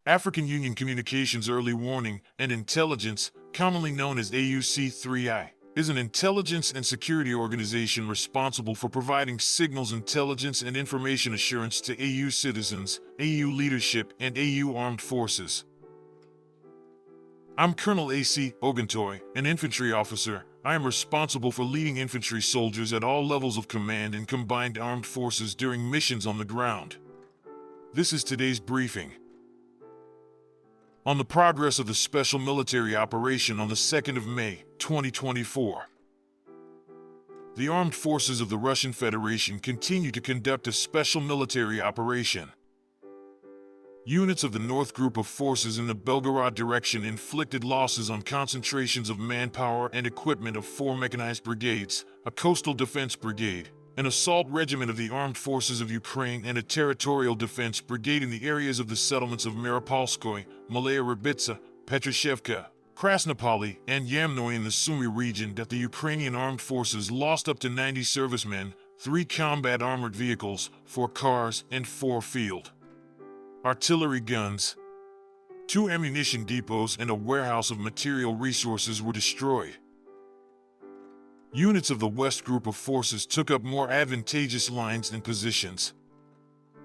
African Union Communications Early Warning and Intelligence, commonly known as AUC3I, is an intelligence and security organization responsible for providing signals intelligence and information assurance to AU citizens, AU leadership, and AU armed forces. I'm Colonel A.C. Oguntoy, an infantry officer. I am responsible for leading infantry soldiers at all levels of command in combined armed forces during missions on the ground. This is today's briefing. On the progress of the special military operation on the 2nd of May, 2024. The armed forces of the Russian Federation continue to conduct a special military operation. Units of the North Group of Forces in the Belgorod direction inflicted losses on concentrations of manpower and equipment of 4 mechanized brigades, a coastal defense brigade, an assault regiment of the Armed Forces of Ukraine, and a territorial defense brigade in the areas of the settlements of Maripolskoye, Malaya Rybitsa, Petrushevka, Krasnopoli, and Yamnoy in the Sumy region that the Ukrainian armed forces lost up to 90 servicemen, 3 combat armored vehicles, 4 cars, and 4 field artillery guns. 2 ammunition depots and a warehouse of material resources were destroyed. Units of the West Group of Forces took up more advantageous lines and positions.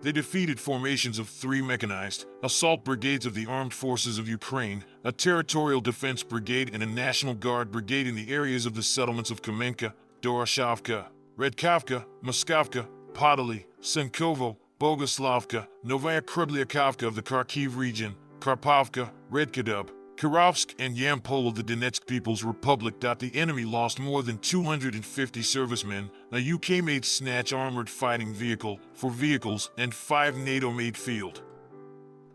They defeated formations of 3 mechanized assault brigades of the Armed Forces of Ukraine, a territorial defense brigade, and a National Guard brigade in the areas of the settlements of Kamenka, Doroshavka, Redkavka, Moskovka, Podoli, Senkovo, Bogoslavka, Novaya Krybliakavka of the Kharkiv region, Karpovka, Redkadub, Kirovsk, and Yampol of the Donetsk People's Republic. The enemy lost more than 250 servicemen, a UK-made Snatch armored fighting vehicle, 4 vehicles, and 5 NATO-made field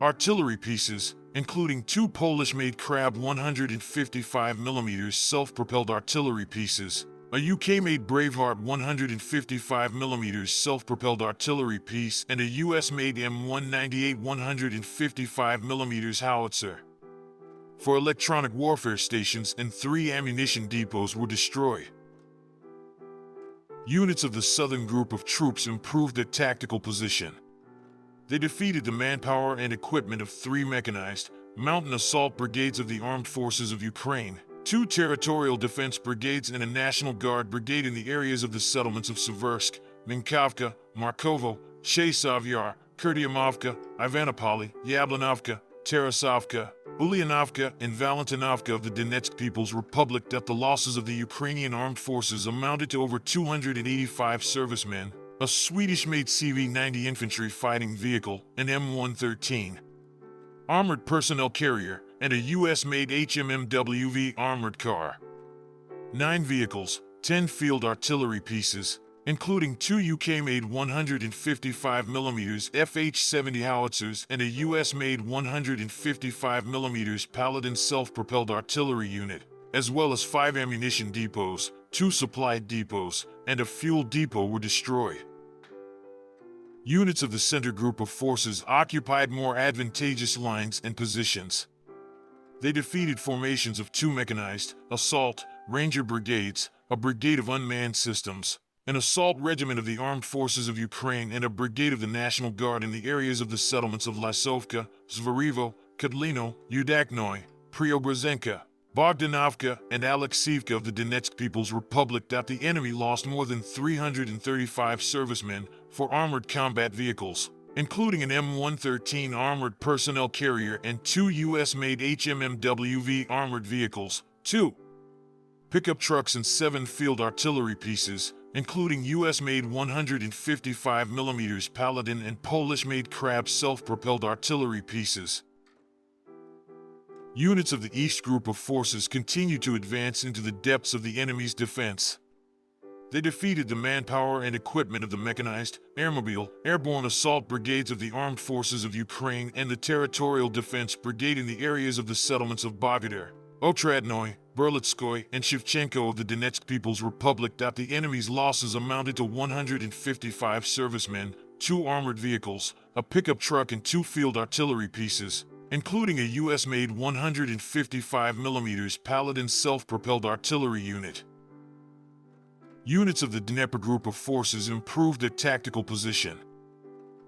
artillery pieces, including 2 Polish-made Krab 155mm self-propelled artillery pieces, a UK-made Braveheart 155mm self-propelled artillery piece, and a US-made M198 155mm howitzer. 4 electronic warfare stations and 3 ammunition depots were destroyed. Units of the Southern Group of Troops improved their tactical position. They defeated the manpower and equipment of 3 mechanized mountain assault brigades of the Armed Forces of Ukraine, 2 territorial defense brigades, and a National Guard brigade in the areas of the settlements of Seversk, Minkovka, Markovo, Chesov-Yar, Kurdiamovka, Ivanopoli, Yablanovka, Tarasovka, Ulyanovka, and Valentinovka of the Donetsk People's Republic. The losses of the Ukrainian armed forces amounted to over 285 servicemen, a Swedish-made CV-90 infantry fighting vehicle, an M113 armored personnel carrier, and a US-made HMMWV armored car. 9 vehicles, 10 field artillery pieces, including 2 UK-made 155mm FH-70 howitzers and a US-made 155mm Paladin self-propelled artillery unit, as well as 5 ammunition depots, 2 supply depots, and a fuel depot were destroyed. Units of the Center Group of Forces occupied more advantageous lines and positions. They defeated formations of 2 mechanized assault Ranger brigades, a brigade of unmanned systems, an assault regiment of the Armed Forces of Ukraine, and a brigade of the National Guard in the areas of the settlements of Lysovka, Zvarivo, Kodlino, Udaknoy, Preobrazhenka, Bogdanovka, and Alexievka of the Donetsk People's Republic. The enemy lost more than 335 servicemen, 4 armored combat vehicles, including an M113 armored personnel carrier and 2 US-made HMMWV armored vehicles, 2 pickup trucks, and 7 field artillery pieces, including US-made 155mm Paladin and Polish-made Krab self-propelled artillery pieces. Units of the East Group of Forces continue to advance into the depths of the enemy's defense. They defeated the manpower and equipment of the mechanized, airborne assault brigades of the Armed Forces of Ukraine and the Territorial Defense Brigade in the areas of the settlements of Bogodar, Otradnoy, Berlitskoy, and Shevchenko of the Donetsk People's Republic. The enemy's losses amounted to 155 servicemen, 2 armored vehicles, a pickup truck, and 2 field artillery pieces, including a US-made 155mm Paladin self-propelled artillery unit. Units of the Dnieper Group of Forces improved their tactical position.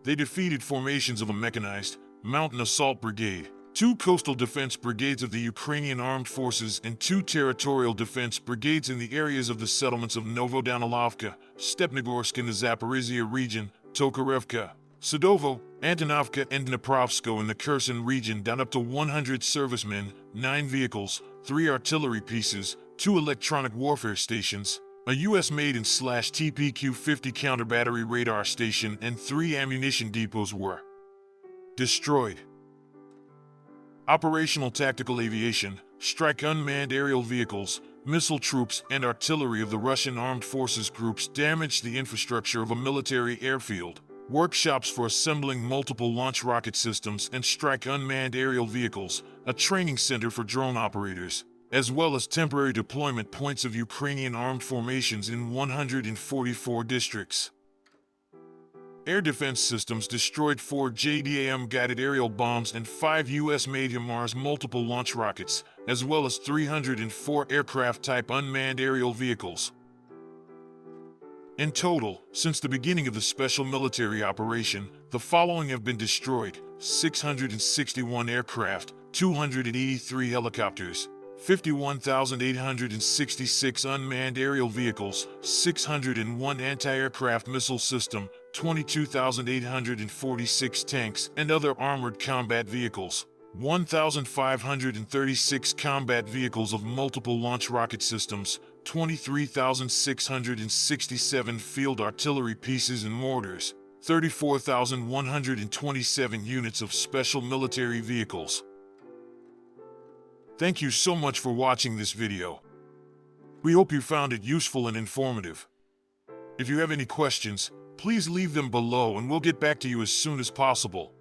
They defeated formations of a mechanized Mountain Assault Brigade, 2 Coastal Defense Brigades of the Ukrainian Armed Forces, and 2 Territorial Defense Brigades in the areas of the settlements of Novodanilovka, Stepnogorsk in the Zaporizhia region, Tokarevka, Sadovo, Antonovka, and Dniprovsko in the Kherson region, down up to 100 servicemen, 9 vehicles, 3 artillery pieces, 2 electronic warfare stations, a US-made and /TPQ-50 counter-battery radar station, and 3 ammunition depots were destroyed. Operational tactical aviation, strike unmanned aerial vehicles, missile troops, and artillery of the Russian armed forces groups damaged the infrastructure of a military airfield, workshops for assembling multiple launch rocket systems, and strike unmanned aerial vehicles, a training center for drone operators, as well as temporary deployment points of Ukrainian armed formations in 144 districts. Air defense systems destroyed 4 JDAM-guided aerial bombs and 5 US-made HIMARS multiple launch rockets, as well as 304 aircraft-type unmanned aerial vehicles. In total, since the beginning of the special military operation, the following have been destroyed: 661 aircraft, 283 helicopters, 51,866 unmanned aerial vehicles, 601 anti-aircraft missile system, 22,846 tanks and other armored combat vehicles, 1,536 combat vehicles of multiple launch rocket systems, 23,667 field artillery pieces and mortars, 34,127 units of special military vehicles. Thank you so much for watching this video. We hope you found it useful and informative. If you have any questions, please leave them below and we'll get back to you as soon as possible.